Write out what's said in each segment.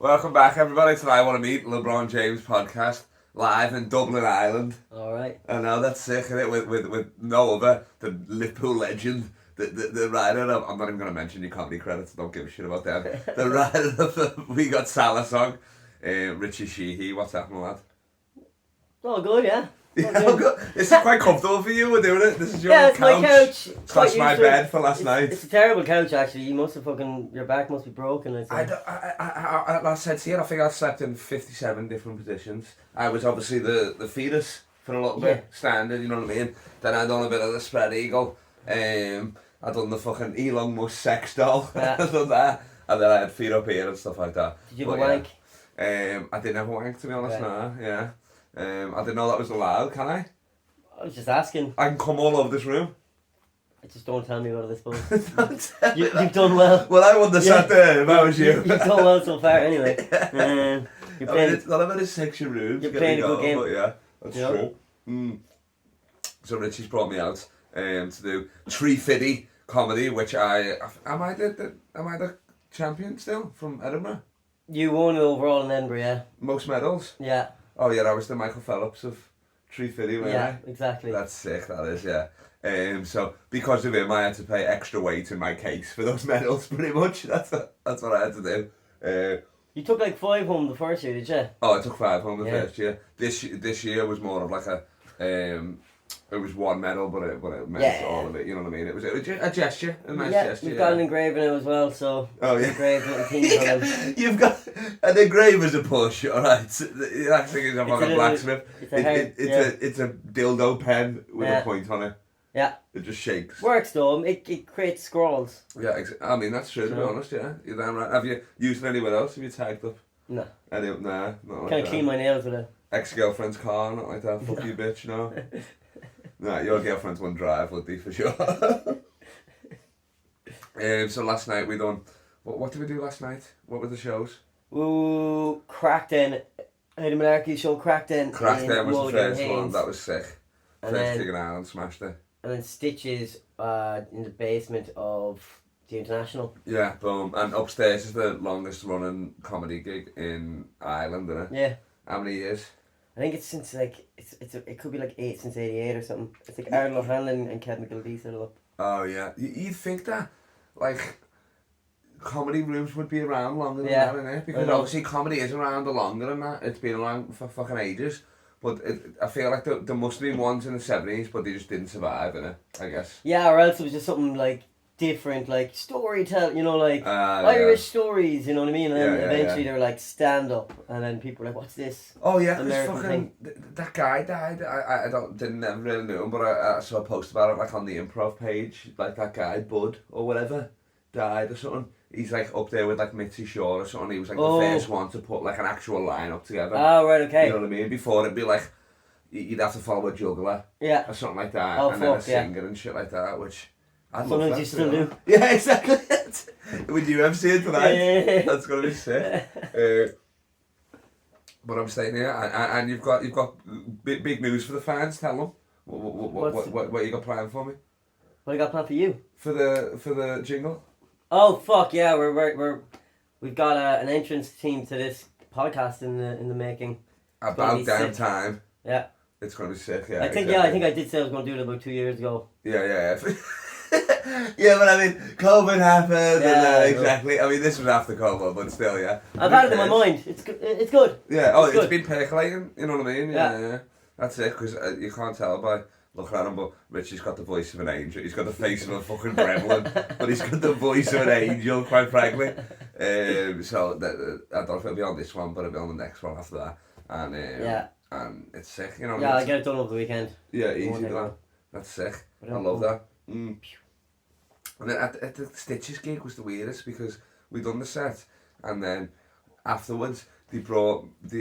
Welcome back, everybody, to I Want to Meet LeBron James podcast, live in Dublin, Ireland. Alright. I know, that's sick, isn't it? With no other, the Liverpool legend, the writer of, I'm not even going to mention your comedy credits, don't give a shit about them. The writer of the We Got Salah song, Richy Sheehy. What's happening, lad? Oh, good, yeah. This is quite comfortable for you, we're doing it. This is your yeah, it's couch. my couch. Slash my bed for last night. It's a terrible couch, actually. You must have your back must be broken. I said to you, I think I slept in 57 different positions. I was obviously the fetus for a little bit, standard, you know what I mean? Then I done a bit of the spread eagle. I done the fucking Elon Musk sex doll. Yeah. I done that. And then I had feet up here and stuff like that. Did you have a wank? I didn't have a wank, to be honest, no, yeah. I didn't know that was allowed, can I? I was just asking. I can come all over this room. Just don't tell me about this, suppose. You've done well. Well, I wouldn't have sat there if I was you. You've done well so far, anyway. You're playing, it's not about a section room. You're playing a good game. But yeah, that's true. So Richie's brought me out to do Riffity comedy, which am I the champion still from Edinburgh? You won it overall in Edinburgh, yeah. Most medals? Yeah. Oh yeah, I was the Michael Phelps of Riffity, wasn't I? Exactly. That's sick, that is, yeah. So because of him, I had to pay extra weight in my case for those medals. Pretty much, that's what I had to do. You took like 5 home the first year, did you? Oh, I took 5 home the first year. This year was more of like it was one medal, but it meant all of it. You know what I mean? It was a gesture, a nice gesture. You've got an engraving now as well, so. Oh yeah. Engraved little things on them. You've got an engraver's a push, all right. The next thing is I'm on a blacksmith. It's a dildo pen with a point on it. Yeah. It just shakes. Works though. It creates scrolls. Yeah, I mean that's true. To be honest, yeah, you're damn right. Have you used it anywhere else? Have you tagged up? No. Nah, not like Can't clean my nails with it. Ex-girlfriend's car, not like that. Fuck you, bitch. No. Nah, your girlfriend's one drive would be for sure. So last night we done. What did we do last night? What were the shows? Ooh, Crackden. Eddie Monarchy's show Crackden. Crackden was the first one. That was sick. And first gig in Ireland, smashed it. And then Stitches in the basement of the International. Yeah, boom. And upstairs is the longest running comedy gig in Ireland, isn't it? Yeah. How many years? I think it's since like it could be like 8 since 88 or something. It's like Aaron O'Hanlon and Kevin McGilvey set it up. Oh yeah, you'd think that like comedy rooms would be around longer than that, innit? Because obviously comedy is around longer than that. It's been around for fucking ages. But I feel like there must have been ones in the 70s, but they just didn't survive, innit? I guess. Yeah, or else it was just something like different, like storytelling, you know, like Irish stories, you know what I mean? And then eventually they were like stand up, and then people were like, "What's this?" Oh yeah, American fucking that guy died. I didn't never really know him, but I saw a post about it like on the improv page. Like that guy Bud or whatever died or something. He's like up there with like Mitzi Shaw or something. He was like the first one to put like an actual line up together. Oh right, okay. You know what I mean? Before it'd be like you'd have to follow a juggler, or something like that, and then a singer and shit like that, which. Sometimes you still do. Yeah, exactly. With UFC tonight, that's gonna be sick. But I'm staying here, and you've got big news for the fans. Tell them what you got planned for me. What I got planned for you? For the jingle. Oh fuck yeah! We've got an entrance team to this podcast in the making. About damn time. Yeah. It's gonna be sick. Yeah. I think I did say I was gonna do it about 2 years ago. Yeah. Yeah, but I mean, COVID happened, and exactly. I mean, this was after COVID, but still, yeah. I've had it in my mind. It's good. Yeah. It's been percolating. You know what I mean? Yeah. That's it. Because you can't tell by looking at him, but Richie's got the voice of an angel. He's got the face of a fucking gremlin, but he's got the voice of an angel, quite frankly. So I don't know if it'll be on this one, but it'll be on the next one after that. And and it's sick. You know. Yeah, I'll get it done over the weekend. Yeah, easy that. That's sick. I love that. And then at the Stitches gig was the weirdest because we done the set and then afterwards they're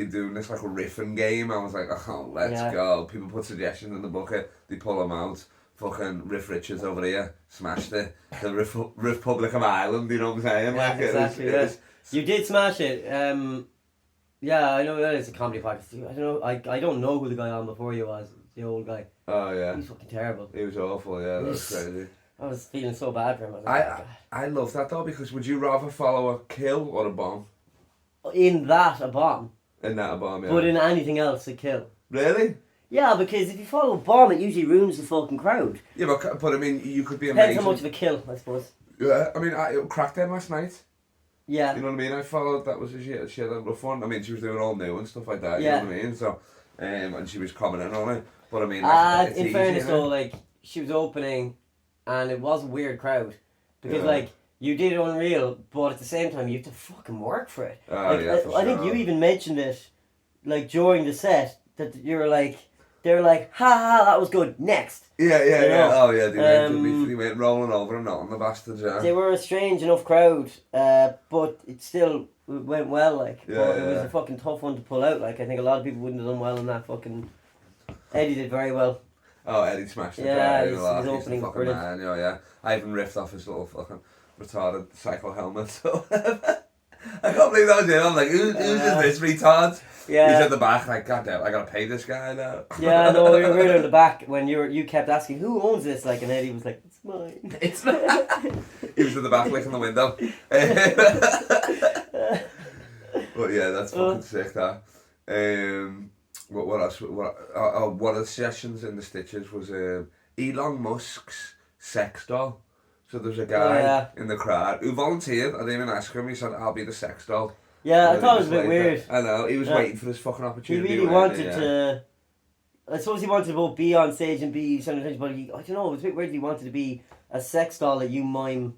doing this like a riffing game. I was like, oh, let's go. People put suggestions in the bucket, they pull them out. Fucking Riff Richards over here smashed it. The Riffpublic of Ireland, you know what I'm saying? Yeah, like, exactly. You did smash it. Yeah, I know that is a comedy podcast. I don't know who the guy on before you was. The old guy. Oh yeah. He was fucking terrible. He was awful. Yeah, that was crazy. I was feeling so bad for him. I love that though, because would you rather follow a kill or a bomb? in that a bomb. In that a bomb, yeah. But in anything else a kill. Really? Yeah, because if you follow a bomb, it usually ruins the fucking crowd. Yeah, but I mean, you could be Depends amazing. how much of a kill, I suppose. Yeah, I mean, I cracked them last night. Yeah. You know what I mean? I followed, that was, she had a rough one. I mean, she was doing all new and stuff like that, yeah. You know what I mean? So, and she was commenting on it. But I mean, it's in easy, fairness you know? though, like, she was opening and it was a weird crowd. Because, like, you did unreal, but at the same time, you have to fucking work for it. Oh, like, yeah, for I think you even mentioned it, like, during the set, that you were like, they were like, ha, that was good, next. Yeah. Oh, yeah, they went rolling over and not on the bastards, yeah. They were a strange enough crowd, but it still went well, like. Yeah, but it was a fucking tough one to pull out, like. I think a lot of people wouldn't have done well in that fucking... Eddie did very well. Oh, Eddie smashed it. Yeah, his opening fucking brilliant. man, yeah. I even riffed off his little fucking retarded cycle helmet, so... I can't believe that was it. I'm like, who's this retard? Yeah. He's at the back, like, goddamn, I gotta pay this guy now. Yeah, no, we were in the back when you kept asking, who owns this? Like, and Eddie was like, it's mine. It's mine. He was in the back licking the window. But yeah, that's fucking sick, that. What else? One of the sessions in the Stitches was Elon Musk's sex doll. So there's a guy in the crowd who volunteered. I didn't even ask him. He said, I'll be the sex doll. Yeah, I thought it was a bit weird. I know, he was waiting for this fucking opportunity. He really wanted to... I suppose he wanted to both be on stage and be center attention, but I don't know, it was a bit weird he wanted to be a sex doll that you mime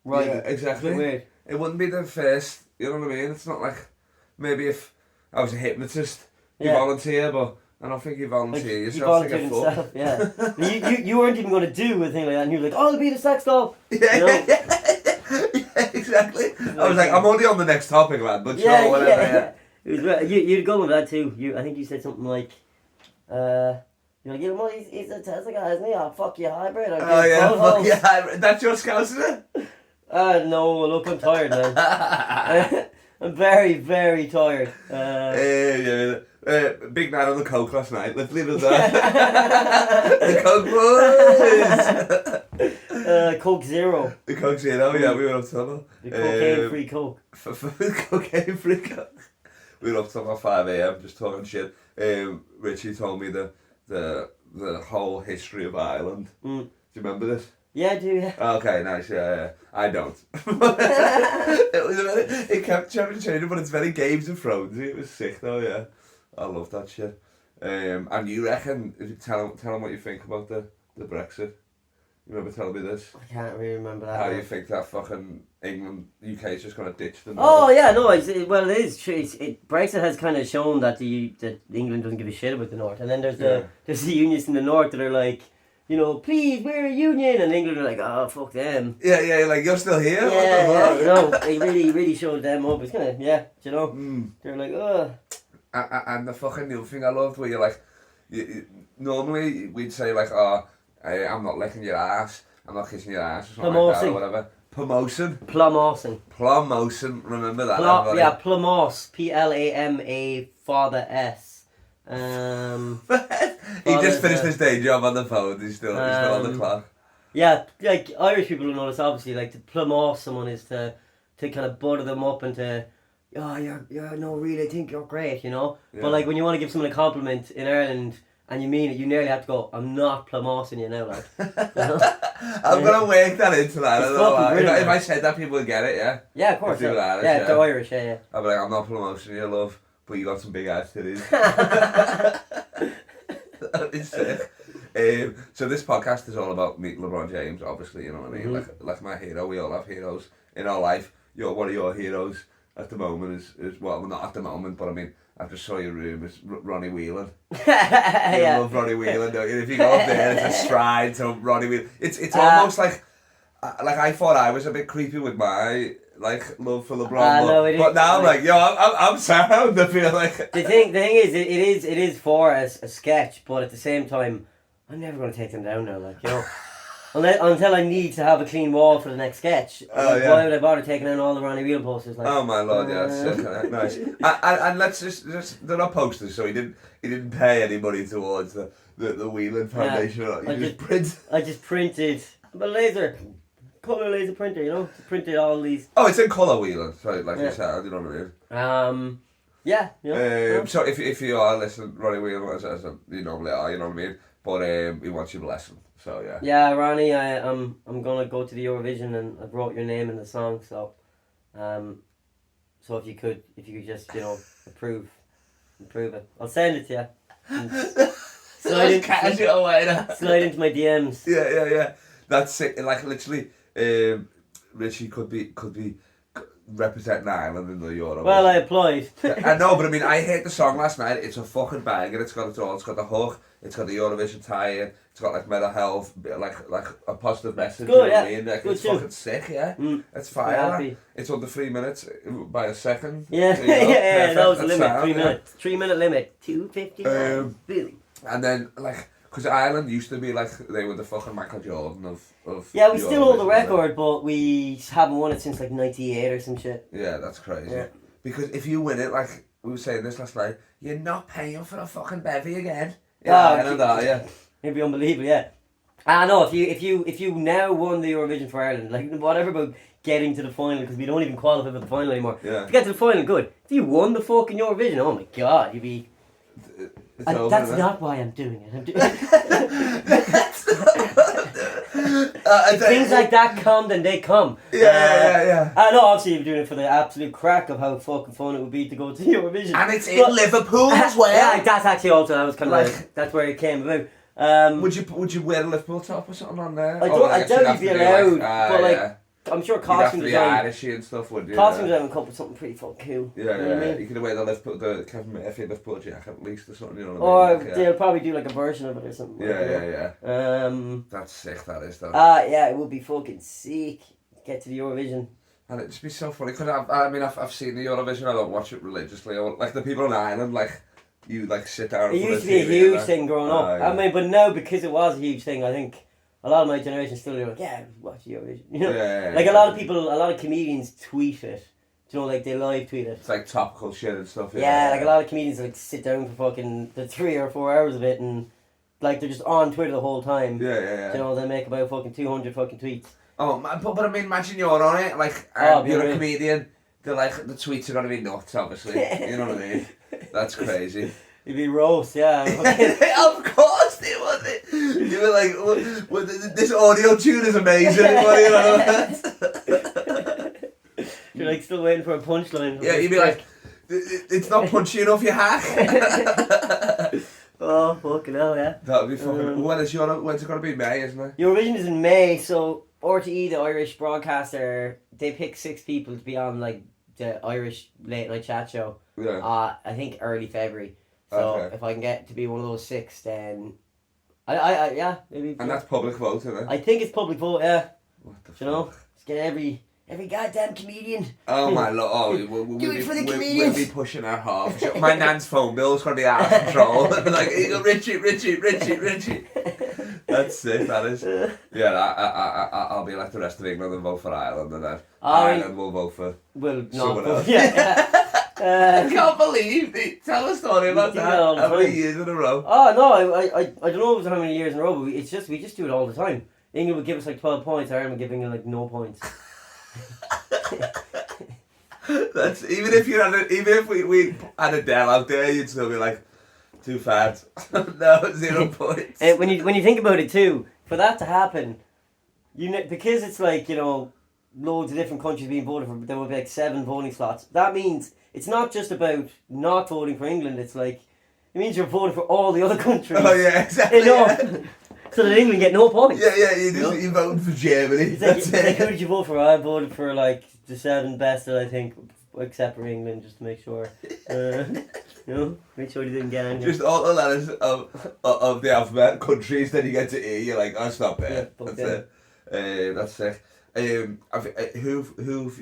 right. Yeah, exactly. It's weird. It wouldn't be the first, you know what I mean? It's not like, maybe if I was a hypnotist, you volunteer, but I don't think you volunteer yourself to get fucked. Yeah. you weren't even going to do a thing like that, and you were like, oh, I'll be the sex doll. Yeah, you know? yeah, exactly. I was like, I'm only on the next topic, man, but sure, whatever. Yeah. It was, you'd go with that too. I think you said something like, you're like, you know, he's a Tesla guy, isn't he? I'll fuck you hybrid. Oh yeah, fuck you hybrid. That's your scouse, isn't it? No, look, I'm tired, man. I'm very, very tired. Big night on the coke last night. Let's leave it there. The coke boys. Coke Zero. The Coke Zero, yeah, we were up to about. The cocaine-free Coke. Cocaine-free Coke. We were up to about 5 a.m. just talking shit. Richie told me the whole history of Ireland. Do you remember this? Yeah, I do, yeah. Okay, nice, yeah. I don't. It kept changing, but it's very Games of Thrones. It was sick though, yeah. I love that shit. And you reckon, tell them what you think about the Brexit. You remember telling me this? I can't really remember that. How you think that fucking England, UK is just going to ditch them? Oh, yeah, no, it is true. Brexit has kind of shown that that England doesn't give a shit about the North. And then there's the unionists in the North that are like, you know, please, we're a union. And England are like, oh, fuck them. Yeah, like, you're still here? Yeah, you know, they really showed them up. It's kind of, you know, they're like, oh. And the fucking new thing I loved where you're like, normally we'd say like, oh, I'm not licking your ass, I'm not kissing your ass, or something like that, or whatever. Promotion. Plumotion, remember that? Plumos, Plama, father S. He just finished his day job on the phone, he's still on the clock. Yeah, like Irish people will notice obviously, like to plumos someone is to kind of butter them up and to, oh, you're no, really, I think you're great, you know? Yeah. But like when you want to give someone a compliment in Ireland, and you mean it, you nearly have to go, I'm not plumosing you now, like. You know? I'm going to work that into that. I don't know. If I said that, people would get it, yeah? Yeah, of course. Yeah, they're Irish, yeah. I'll be like, I'm not plumosing you, love, but you got some big ass titties. That is sick. So this podcast is all about meeting LeBron James, obviously, you know what I mean? Like my hero, we all have heroes in our life. One of your heroes at the moment is well, not at the moment, but I mean, I just saw your room, it's Ronnie Whelan. You love Ronnie Whelan, don't you? If you go up there, it's a stride to Ronnie Whelan. It's almost like I thought I was a bit creepy with my like love for LeBron, but now I'm like, yo, I'm sound. I feel like the thing is, it is for a sketch, but at the same time, I'm never going to take them down now, like, you know. Until I need to have a clean wall for the next sketch. Why would I bother taking down all the Ronnie Whelan posters? Like, oh my lord, yeah, sick, nice. And let's just they're not posters, so he didn't pay any money towards the Whelan Foundation. I just printed a laser colour laser printer, you know, to print all these. Oh, it's in colour wheeling, so like you said, you know what I mean? Yeah, you know. So if you are listening, Ronnie Whelan, as you normally are, you know what I mean? But he wants you blessing, so yeah. Yeah, Ronnie, I'm gonna go to the Eurovision and I wrote your name in the song, so so if you could just, you know, approve it. I'll send it to you. Slide into my DMs. Yeah. That's it. Like literally, Richie could be representing Ireland in the Euro. Well, I applied. I know, but I mean, I heard the song last night. It's a fucking banger. It's got it all. It's got the hook. It's got the Eurovision tie-in. It's got like mental health, like a positive message. Good, you know yeah. what I mean? Like, Good it's too. fucking sick, yeah. It's I'm fire. happy. It's under 3 minutes by a second. Yeah, You know, yeah, that was the perfect limit. sound, 3 yeah. minutes. 3 minute limit. 2:59. Boom. And then like, because Ireland used to be like they were the fucking Michael Jordan of. Yeah, we still hold the Eurovision, record, but we haven't won it since like 98 or some shit. Yeah, that's crazy. Yeah. Because if you win it, like we were saying this last night, you're not paying for a fucking bevy again. Oh, Yeah, Ireland, are you? It'd be unbelievable, yeah. I know if you now won the Eurovision for Ireland, like whatever about getting to the final, because we don't even qualify for the final anymore. Yeah. To get to the final, good. If you won the fucking Eurovision, oh my god, you'd be. It's over, That's isn't it? not why I'm doing it. I Things like that come, then they come. Yeah. I know, obviously, you're doing it for the absolute crack of how fucking fun it would be to go to Eurovision. And it's in Liverpool as well. Yeah, that's actually also, that was kind of Like- like, that's where it came about. Would you wear a Liverpool top or something on there? I guess doubt you'd you'd be have to do, allowed, like, but like, yeah. I'm sure You'd have costume to be design. Irishy and stuff, would you? Costume design would come with something pretty fucking cool. Yeah, You know what I mean? You could wear the Kevin Murphy Liverpool jacket at least or something, you know what Or I mean? Like, they'll probably do like a version of it or something. like, you know. Yeah. That's sick, that is, though. Yeah, it would be fucking sick. Get to the Eurovision. And it'd just be so funny, because I've seen the Eurovision, I don't watch it religiously. Like the people in Ireland, like, you like sit down It and used to be a huge thing growing up. yeah. I mean, but now because it was a huge thing, I think a lot of my generation still are like, yeah, watch Eurovision. You know, like a lot of people, a lot of comedians tweet it. You know, like they live tweet it. It's like topical shit and stuff. Yeah, like a lot of comedians like sit down for fucking the 3 or 4 hours of it, and like they're just on Twitter the whole time. Yeah. You know, they make about fucking 200 fucking tweets. Oh, but I mean, imagine you're on it, like, you're a comedian. They're like, the tweets are gonna be nuts, obviously. You know what I mean? That's crazy. You'd be roast, yeah. Of course they would. You were like, well, this audio tune is amazing. What do you know? You're like still waiting for a punchline. Yeah, you'd be like, it's not punchy enough, you hack. Oh, fucking hell, yeah. That would be fucking. When's it gonna be? May, isn't it? Eurovision is in May, so RTE, the Irish broadcaster, they pick 6 people to be on like the Irish late night chat show. Yeah. I think early February. So if I can get to be one of those 6, then yeah, maybe. And that's public vote, isn't it? I think it's public vote, yeah. What the fuck? You know, just get every goddamn comedian. Oh my lord! Do it for the We'll comedians. be pushing our half. My nan's phone bill's gonna be out of control. I'll be like, "Here you go, Richie." That's sick. That is. Yeah, I'll be like the rest of England and vote for Ireland, and then Ireland will vote for someone else. Yeah. I can't believe they tell a story about that how many years in a row. Oh no, I don't know how many years in a row, but we just do it all the time. England would give us like 12 points, Ireland would give England like no points. That's even if we had a Dell out there, you'd still be like, too fat. No, 0 points. When you think about it too, for that to happen, because it's like, you know, loads of different countries being voted for, there will be like 7 voting slots. That means it's not just about not voting for England. It's like it means you're voting for all the other countries. Oh yeah, exactly. You know, Yeah. so that England get no points. Yeah, you voted for Germany. It's like, who did you vote for? I voted for like the 7 best that I think, except for England, just to make sure. You know, make sure you didn't get any. Just all the letters of the alphabet countries that you get to E. You're like, oh, it's not bad. Yeah, That's it. That's sick. Who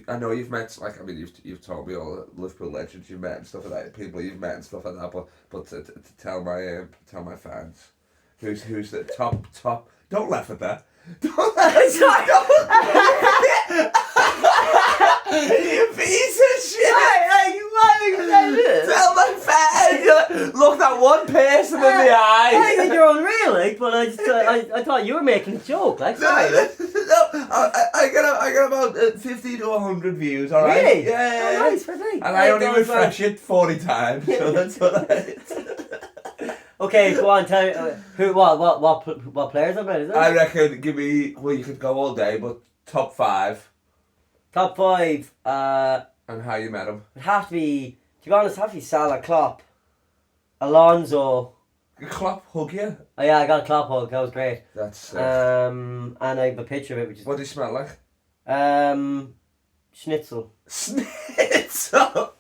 I know you've met, like, I mean, you've told me all the Liverpool legends you've met and stuff like that, people you've met and stuff like that, but to tell my fans, who's the top, don't laugh at that. Don't laugh at that. You piece of shit. Tell my fans. Look that one person in the eye. I think you're unreal, like, but I thought you were making a joke, like. No, I get about 50 to 100 views, alright? Really? Yeah. Oh, nice, fair play. And I only refresh it 40 times, so that's what Okay, go on, tell me, what players about, is it? I reckon, give me, well, you could go all day, but top 5. Top 5, And how you met him. it'd have to be, to be honest, it'd have to be Salah, Klopp, Alonso. Did Klopp hug you? Oh yeah, I got a Klopp hug, that was great. That's sick. And I have a picture of it, which is... What do you smell like? Schnitzel. Schnitzel!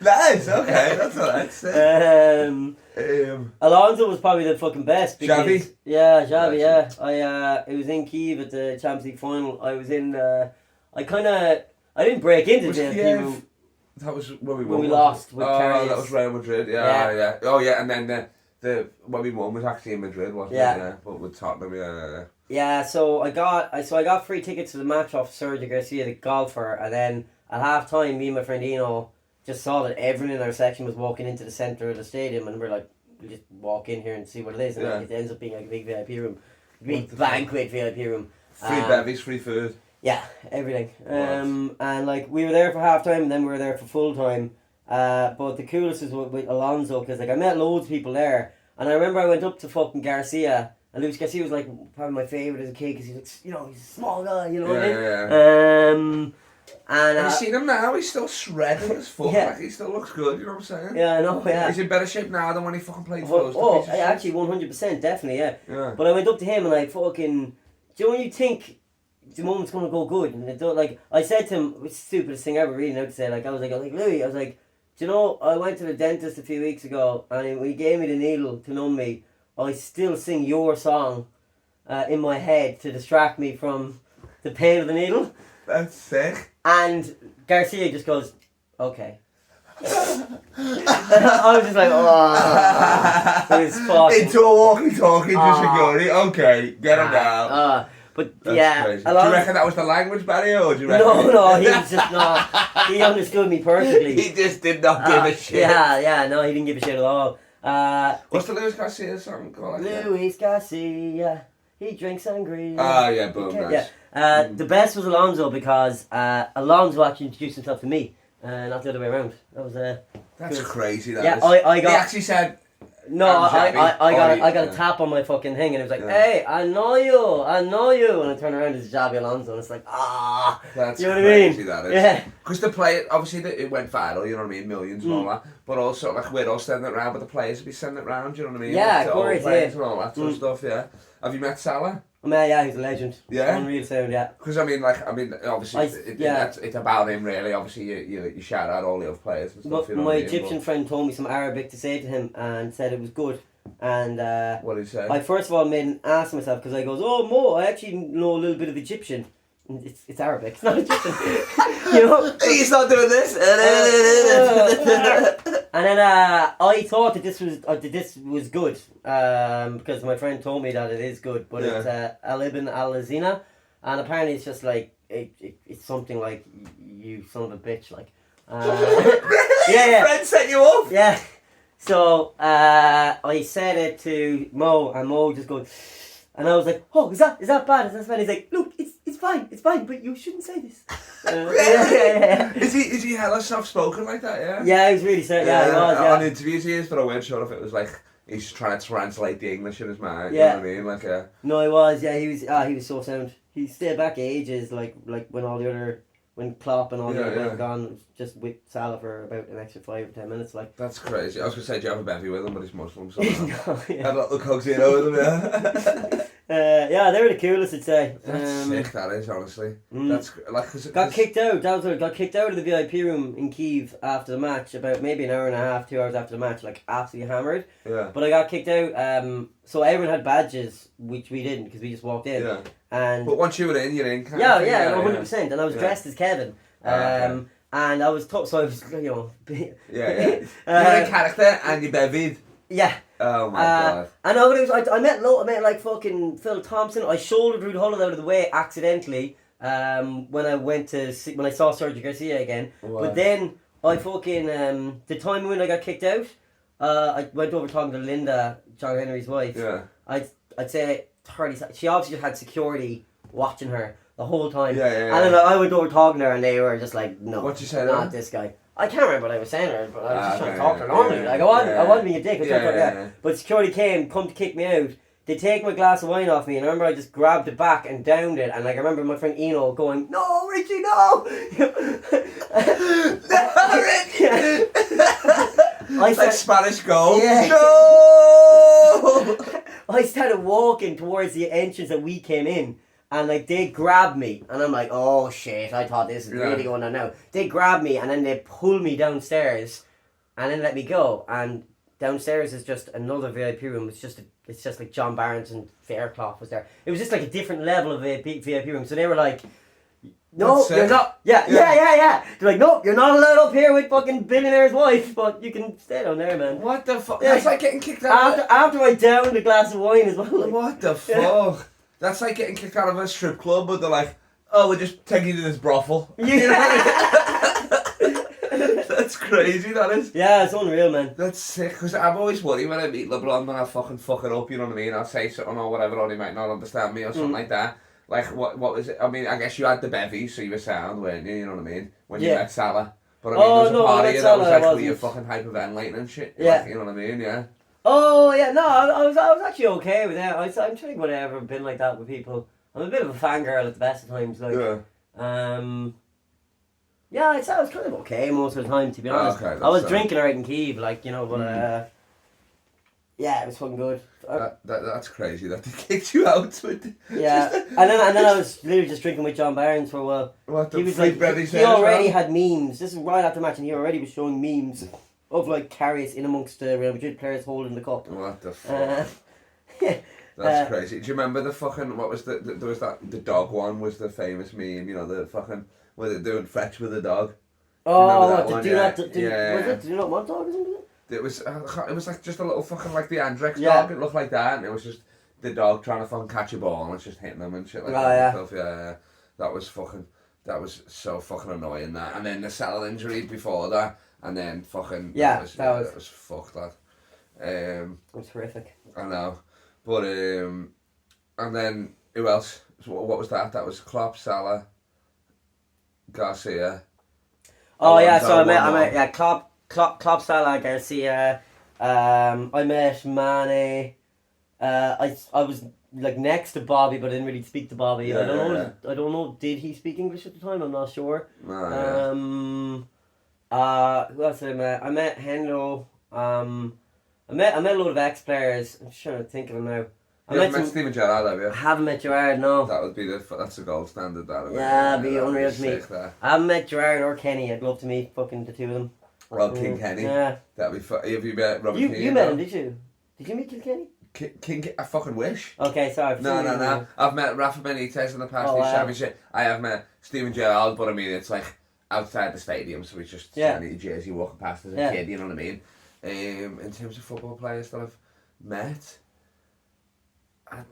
Nice, okay, that's alright. Alonso was probably the fucking best. Xavi? Yeah, Xavi, yeah. It was in Kiev at the Champions League final. I was in, I didn't break into the team. That was when we lost with Carriers. That was Real Madrid, yeah. Oh yeah, and then the when we won was actually in Madrid, wasn't it? Yeah, but with Tottenham, yeah. Yeah, so I got free tickets to the match off Sergio Garcia, the golfer, and then at half time, me and my friend Dino just saw that everyone in our section was walking into the centre of the stadium, and we're like, we'll just walk in here and see what it is, and it ends up being like a big VIP room, big banquet VIP room. Free bevies, free food. Yeah, everything. And like we were there for half time, and then we were there for full time. But the coolest was with Alonso, because like I met loads of people there, and I remember I went up to fucking Garcia, and Luis Garcia was like probably my favourite as a kid, because he's like, he's a small guy, you know what I mean? Yeah. And have you seen him now? He's still shredded as fuck. Yeah. Like, he still looks good, you know what I'm saying? Yeah, I know, yeah. He's in better shape now than when he fucking played for us. Actually 100%, definitely, yeah. But I went up to him and I fucking, do you know when you think the moment's gonna go good, and it don't, like, I said to him, it's the stupidest thing ever, really, now to say, like, I was like, Louis, I was like, do you know, I went to the dentist a few weeks ago, and when he gave me the needle to numb me, I still sing your song in my head to distract me from the pain of the needle. That's sick. And Garcia just goes, okay. I was just like, oh. Into a walkie-talkie to security. Okay, get him down. But that's yeah. Crazy. Do you reckon that was the language barrier, or do you reckon... No, he was just he understood me perfectly. He just did not give a shit. No, he didn't give a shit at all. What's the Luis Garcia song called? Luis Garcia, he drinks sangria. Yeah, boom, nice. Yeah. The best was Alonso, because Alonso actually introduced himself to me, not the other way around. That was that's good. Crazy. That is. I got. He actually said. No, I got a tap on my fucking thing, and it was like, hey, I know you, and I turn around, it's Xabi Alonso, and it's like, that's you know what crazy, I mean? That is. Yeah. Because the play, obviously, it went viral, you know what I mean, millions and all that, but also, like, we're all sending it around, but the players would be sending it around, you know what I mean? Yeah, like, of course, and all that sort of stuff, yeah. Have you met Salah? Yeah, he's a legend. Yeah? Unreal sound, yeah. Because, obviously, it's about him, really. Obviously, you shout out all the other players and stuff, you know my Egyptian friend told me some Arabic to say to him, and said it was good. And what did he say? I first of all made an ass of myself, because I goes, oh Mo, I actually know a little bit of Egyptian. It's Arabic, it's not Egyptian. You know? He's not doing this. And then I thought that this was good, because my friend told me that it is good, but it's Al Ibn Al Lazina, and apparently it's just like it's something like you son of a bitch, like. Yeah. Friend set you up. Yeah. So I said it to Mo, and Mo just goes, and I was like, oh, is that bad? Is that bad? He's like, look, it's fine, but you shouldn't say this. Yeah. Is he hella soft spoken like that? Yeah. Yeah, he was really sad. Yeah, he was. Yeah. On interviews he is, but I weren't sure if it was like he's trying to translate the English in his mind. Yeah. You know what I mean? Like No, he was. Yeah, he was so sound. He stayed back ages, like when all the other. When Klopp and all the other were gone, just with Salah for about an extra 5 or 10 minutes, like. That's crazy. I was gonna say, do you have a bevy with him, but he's Muslim, so. Had a little coxino with him, yeah, they were the coolest, I'd say. That's sick. That is, honestly. That's like. Got kicked out. Got kicked out of the VIP room in Kiev after the match. About maybe an hour and a half, 2 hours after the match, like absolutely hammered. Yeah. But I got kicked out. So everyone had badges, which we didn't, because we just walked in. Yeah. And but once you're in. Yeah, 100%. And I was dressed as Kevin. And I was tough, so I was, you know. You're a character and you bevied. Yeah. Oh my god. I know, but I met like fucking Phil Thompson. I shouldered Rude Hullet out of the way accidentally. When I saw Sergio Garcia again. Wow. But then I fucking the time when I got kicked out, I went over talking to Linda, John Henry's wife. Yeah. I'd say 30 seconds. She obviously just had security watching her the whole time. Yeah. And then I went over talking to her, and they were just like, no, What you say? not this guy. I can't remember what I was saying to her, but I was just trying to talk to her yeah, normally. yeah, Like, yeah, I wasn't being a dick. I was trying to talk, yeah. But security come to kick me out. They take my glass of wine off me, and I remember I just grabbed it back and downed it, and like I remember my friend Eno going, "No, Richie, no!" No, Richie! It's like Spanish goal. Yeah. No! I started walking towards the entrance that we came in, and like they grabbed me, and I'm like, "Oh shit!" I thought this is really going on now. They grabbed me, and then they pulled me downstairs, and then let me go. And downstairs is just another VIP room. It's just like John Barnes and Fairclough was there. It was just like a different level of VIP room. So they were like, "No, you're not." Yeah. They're like, "No, you're not allowed up here with fucking billionaire's wife, but you can stay down there, man." What the fuck? Yeah. That's like getting kicked out. After I downed a glass of wine as well. Like, What the fuck? That's like getting kicked out of a strip club, but they're like, "Oh, we're just taking you to this brothel." You know what I mean? That's crazy, that is. Yeah, it's unreal, man. That's sick, because I'm always worried when I meet LeBron and I'll fucking fuck it up, you know what I mean? I'll say something or whatever, or he might not understand me or something like that. Like, what was it? I mean, I guess you had the bevies, so you were sound, weren't you? You know what I mean? When you met Salah. But I mean, there was a party that was like, were you fucking hyperventilating and shit? Yeah. Like, you know what I mean? Yeah. Oh, yeah, no, I was actually okay with that. I'm trying to think would I ever been like that with people. I'm a bit of a fangirl at the best of times, like. Yeah, I was kind of okay most of the time, to be honest. Okay, I was drinking right in Kyiv, like, you know, but yeah, it was fucking good. That's crazy that they kicked you out with. Yeah, and then I was literally just drinking with John Barnes for a while. What the He was freak like, he already had memes. This is right after the match, and he already was showing memes of like Karius in amongst the Real Madrid players holding the cup. What the fuck? That's crazy. Do you remember the fucking, what was there was that, the dog one was the famous meme, you know, the fucking, where they're doing fetch with the dog. Oh, what, one? was it Do You Not Want Dog or something? It was like just a little fucking like the Andrex Yeah. dog, it looked like that, and it was just the dog trying to fucking catch a ball and it's just hitting them and shit like Oh, that. yeah. Yeah. That was so fucking annoying, that. And then the Salah injury before that, and then fucking, that was fucked, that. It was horrific. I know. But, and then, who else? So what was that? That was Klopp, Salah, Garcia. Oh, yeah, so I met Klopp, Salah, Garcia. I met Mane. I was like next to Bobby, but I didn't really speak to Bobby. I don't know. Did he speak English at the time? I'm not sure. Who else did I met? I met Hendo. I met a load of ex-players. I'm just trying to think of them now. You haven't met Steven Gerrard, have you? I haven't met Gerrard, no. That would be that's the gold standard, that. Yeah, it'd be unreal to me. I haven't met Gerrard or Kenny. I'd love to meet fucking the two of them. Well, King Kenny. Yeah. That'd be fun. Have you met Robert Keane? You met him, did you? Did you meet Kilkenny? King, I fucking wish. Okay, sorry. No. I've met Rafa Benitez in the past, championship. I have met Steven Gerrard, but I mean, it's like outside the stadium, so we just in Jersey walking past as a kid, you know what I mean? In terms of football players that I've met, I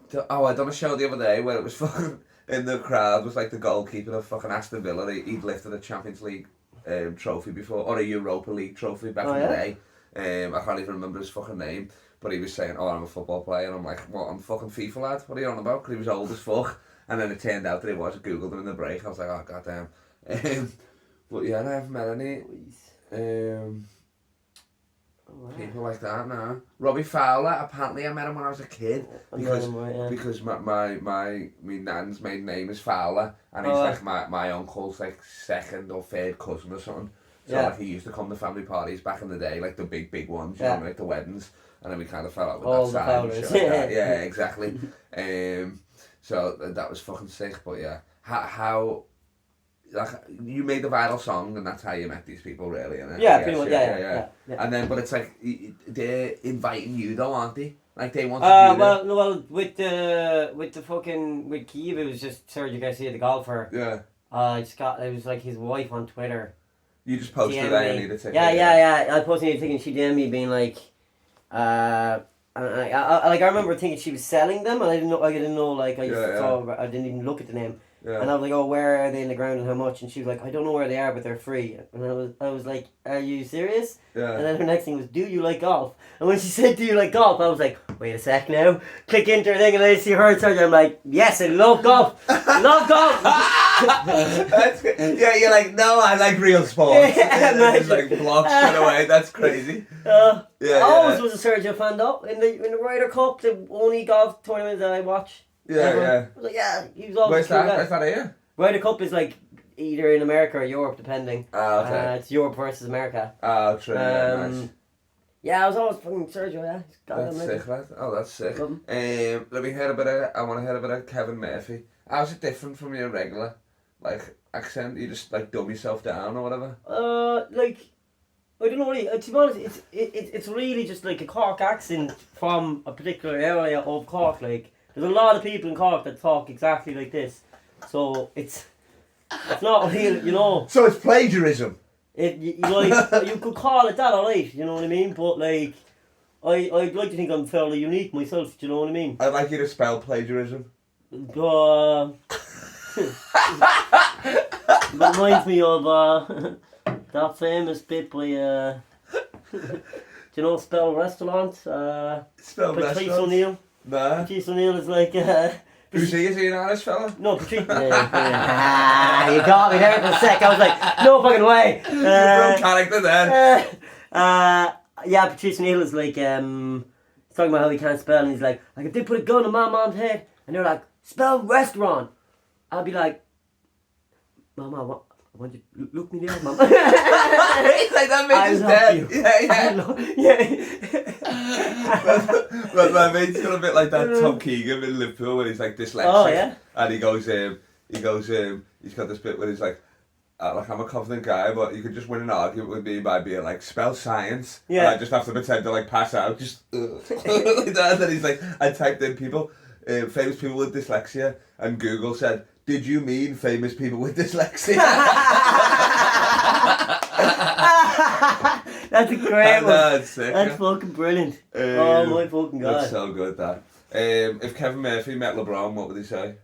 done a show the other day where it was fucking, in the crowd was like the goalkeeper of fucking Aston Villa. He'd lifted a Champions League trophy before, or a Europa League trophy back in the day. I can't even remember his fucking name, but he was saying, "Oh, I'm a football player," and I'm like, "What? I'm fucking FIFA lad. What are you on about?" Because he was old as fuck, and then it turned out that he was. I googled him in the break. I was like, "Oh, goddamn." But yeah, I haven't met any people like that. No, Robbie Fowler. Apparently, I met him when I was a kid because my nan's maiden name is Fowler, and he's like my uncle's like second or third cousin or something. So like he used to come to family parties back in the day, like the big ones, you know, like the weddings, and then we kind of fell out with all that the side. Like that. Yeah, exactly. So that was fucking sick. But yeah, how like you made the viral song, and that's how you met these people, really, innit? Yeah, pretty much. Yeah. And then, but it's like they're inviting you, though, aren't they? Like they want to. Well, with Kyiv, it was just Sergio Garcia, the golfer. Yeah. It was like his wife on Twitter. You just posted that and need a ticket. Yeah. I posted a ticket and she DM'd me being like, I remember thinking she was selling them, and I didn't know, like, I didn't even look at the name. Yeah. And I was like, "Oh, where are they in the ground and how much?" And she was like, "I don't know where they are, but they're free." And I was like, "Are you serious?" Yeah. And then her next thing was, "Do you like golf?" And when she said, "Do you like golf?" I was like, wait a sec now. Click into her thing and I see her surgery. I'm like, yes, I love golf. Love golf. That's good. Yeah, you're like, no, I like real sports. Yeah, it's like blocked straight away. That's crazy. I always was a Sergio fan though. In the Ryder Cup, the only golf tournament that I watch. Yeah. I was like, yeah, he was always Where's that? Where's that here? Ryder Cup is like either in America or Europe, depending. Okay. It's Europe versus America. Oh, true. Nice. Yeah, I was always fucking Sergio. Yeah, That's sick, lad. Oh, that's sick. Let me hear a bit of. I want to hear a bit of Kevin Murphy. How's it different from your regular, like accent? You just like dumb yourself down or whatever. Like I don't know. Really, to be honest, it's really just like a Cork accent from a particular area of Cork. Like there's a lot of people in Cork that talk exactly like this, so it's not real, you know. So it's plagiarism. You could call it that, alright, you know what I mean? But like, I'd like to think I'm fairly unique myself, do you know what I mean? I'd like you to spell plagiarism. Reminds me of that famous bit by do you know Spell Restaurant? Spell Patrice Restaurant? O'Neill. Nah. Patrice O'Neill is like Who's he? Is he an Irish fella? No, Patrice. You got me there for a sec. I was like, no fucking way. Real character then. Yeah, Patrice O'Neill is like, he's talking about how he can't spell, and he's like if they put a gun in my mom's head, and they're like, spell restaurant, I'll be like, Mama, what? I want you to look me there, Mama. He's like, that mate's dead. But my mate's got a bit like that Tom Keegan in Liverpool when he's like dyslexic. Oh, yeah? And he goes, he's got this bit where he's like I'm a confident guy, but you could just win an argument with me by being like, spell science. Yeah. And I just have to pretend to like pass out, just like that. And then he's like, I typed in famous people with dyslexia, and Google said, did you mean famous people with dyslexia? That's a great one. That's sick. That's fucking brilliant. Oh my fucking god. That's so good, that. If Kevin Murphy met LeBron, what would he say?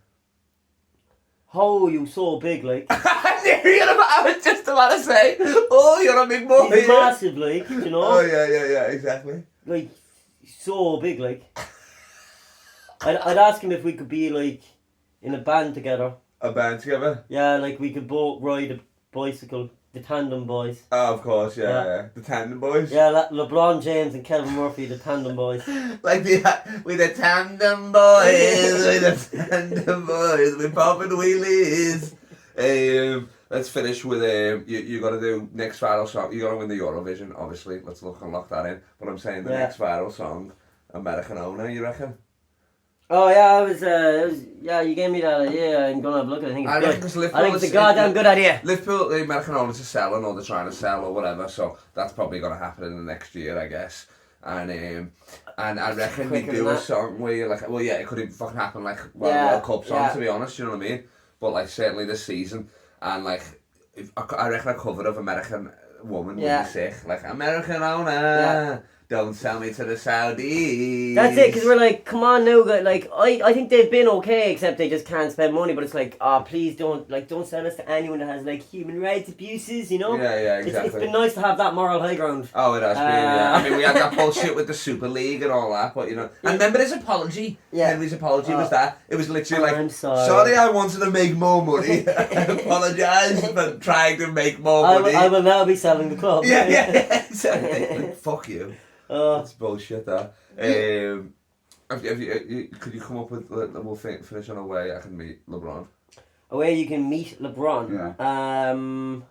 Oh, you so big, like. I was just about to say, oh, you're a big boy. He's massive, like, you know? Oh, yeah, exactly. Like, so big, like. I'd ask him if we could be, like, in a band together. A band together? Yeah, like, we could both ride a bicycle. The Tandem Boys. Oh, of course, yeah. The Tandem Boys? Yeah, LeBron James and Kevin Murphy, the Tandem Boys. Like, with the Tandem Boys, we're popping wheelies. Let's finish with, you got to do next viral song. You got to win the Eurovision, obviously. Let's lock that in. But I'm saying the next viral song, American Owner, you reckon? Oh yeah, you gave me that idea. I'm gonna have a look at it. I think it's a goddamn good idea. Liverpool, the American owners are selling, or they're trying to sell, or whatever. So that's probably gonna happen in the next year, I guess. And I reckon we do a song where you're like, well, yeah, it could even fucking happen like World Cup song, to be honest. You know what I mean? But like certainly this season, and like I reckon a cover of American Woman would be sick. Like American Owner. Yeah. Don't sell me to the Saudis. That's it, because we're like, come on now, guys. Like, I think they've been okay, except they just can't spend money. But it's like, please don't sell us to anyone that has like human rights abuses, you know? Yeah, exactly. It's been nice to have that moral high ground. Oh, it has been. Yeah. I mean, we had that bullshit with the Super League and all that, but you know. And remember his apology. Yeah. Henry's apology was that. It was literally like, I'm sorry, I wanted to make more money. I apologise for trying to make more money. I will now be selling the club. Yeah, exactly. Fuck you. That's bullshit, that. Could you come up with, we'll finish on a way I can meet LeBron? A way you can meet LeBron? Yeah.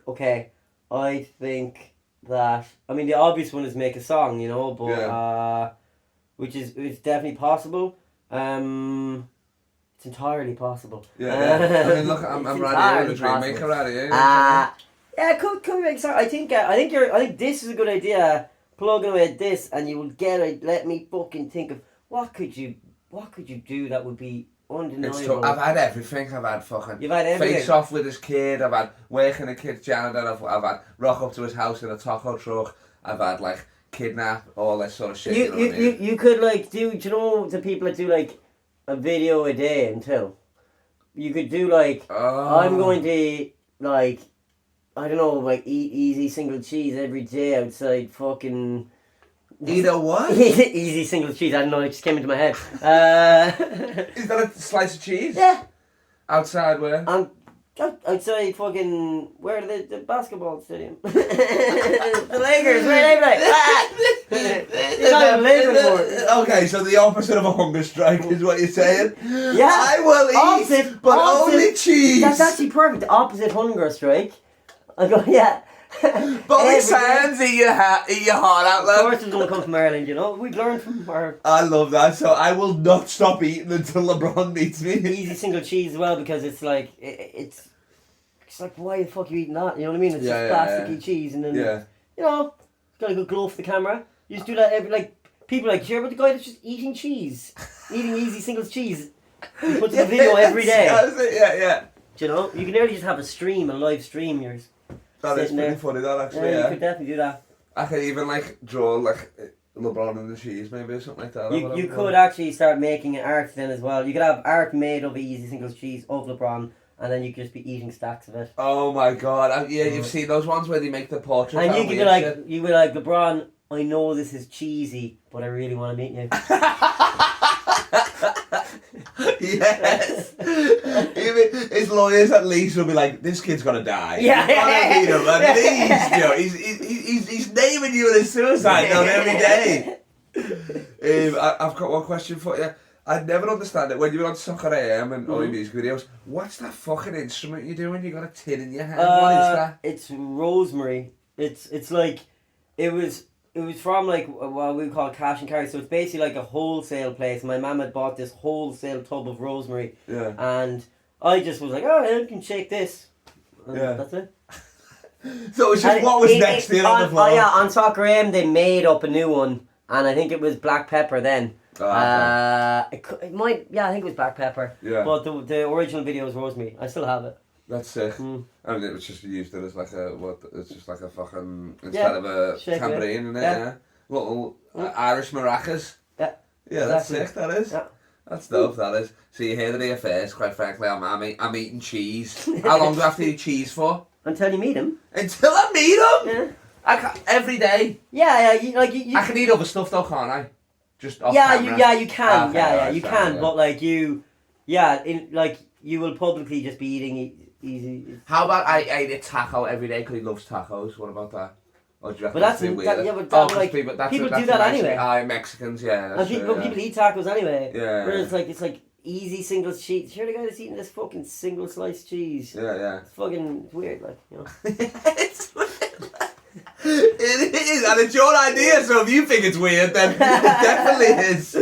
Okay, I think that, I mean, the obvious one is make a song, you know, but, it's definitely possible. It's entirely possible. Yeah. I mean, look, I'm right here, the dream maker right here. Yeah, come make song. I think this is a good idea. Plugging away at this, and you will get it. Let me fucking think of what could you do that would be undeniable. I've had everything. I've had fucking. You've had everything. Face off with his kid. I've had working a kid's janitor. I've had rock up to his house in a taco truck. I've had like kidnap, all this sort of shit. You could like do. Do you know the people that do like a video a day until? You could do like I'm going to like. I don't know, like eat easy single cheese every day outside fucking Eat a what? Easy single cheese. I don't know. It just came into my head. Is that a slice of cheese? Yeah. Outside where? I'd say fucking where the basketball stadium. The Lakers. Where are they play? You're not even Lakers anymore. Okay, so the opposite of a hunger strike is what you're saying. Yeah. I will eat, but only cheese. That's actually perfect. The opposite hunger strike. I go, yeah. Bobby Sands, eat your heart out Of loud. course it's going to come from Ireland, you know. We've learned from our I love that. So I will not stop eating until LeBron beats me. easy single cheese as well, because it's like, it's like, why the fuck are you eating that? You know what I mean? It's just plasticky cheese, and then, you know, it's got a good glow for the camera. You just do that people are like, hear about the guy that's just eating cheese? Eating easy singles cheese. He puts up a video every day. Yeah. Do you know? You can nearly just have a live stream yours. That is pretty funny, that actually, You could definitely do that. I could even draw LeBron and the cheese maybe or something like that. You could actually start making art then as well. You could have art made of easy singles cheese of LeBron, and then you could just be eating stacks of it. Oh my god! Yeah, you've seen those ones where they make the portrait. And you could be like, LeBron, I know this is cheesy, but I really want to meet you. Yes. Even his lawyers at least will be like, this kid's gonna die. Yeah. Meet him at least. You know, he's naming you in a suicide note every day. I've got one question for you. I never understand it when you're on Soccer AM and all your music videos. What's that fucking instrument you're doing? You got a tin in your hand. What is that? It's rosemary. It's like it was from like what we call cash and carry. So it's basically like a wholesale place. My mum had bought this wholesale tub of rosemary. Yeah. And I just was like, oh, yeah, you can shake this. And that's it. So it's just what was next to it on the floor? Oh yeah, on Soccer AM they made up a new one, and I think it was black pepper then. Oh, okay. It might, I think it was black pepper. Yeah. But the original video was rosemary. I still have it. That's sick. And it was just used it as like it's just like a fucking, instead of a tambourine in it, little Irish maracas. Yeah. Yeah, that's sick, that is. Yeah. That's dope, that is. So you hear it here first, quite frankly, I'm eating cheese. How long do I have to eat cheese for? Until you meet him. Until I meet him? Yeah. Every day. Yeah, you I can eat other stuff though, can't I? Just off camera. You can. Okay, You can. But you will publicly just be eating easy. How about I ate a taco every day because he loves tacos? What about that? Or do you reckon that's weird? People do that anyway. Mexicans, yeah. And people eat tacos anyway. Yeah. Where it's like easy single cheese. You're the guy that's eating this fucking single slice cheese. Yeah. It's fucking weird, like, you know. It's weird. It is, and it's your idea, so if you think it's weird, then it definitely is.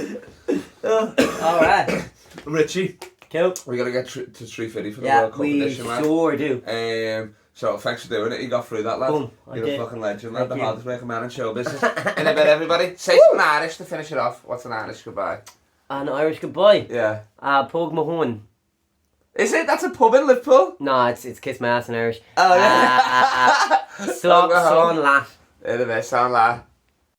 Alright. Richie. Cool. We gotta get to 350 for the World Cup edition, lad. Yeah, we sure do. So thanks for doing it. You got through that, lad. Boom. You're a fucking legend, lad. The hardest working man in show business. In a bit, everybody. Say something Irish to finish it off. What's an Irish goodbye? An Irish goodbye? Yeah. Pug Mahone. Is it? That's a pub in Liverpool? No, it's kiss my ass in Irish. Oh, yeah. Slán lá. In a bit, Slán lá.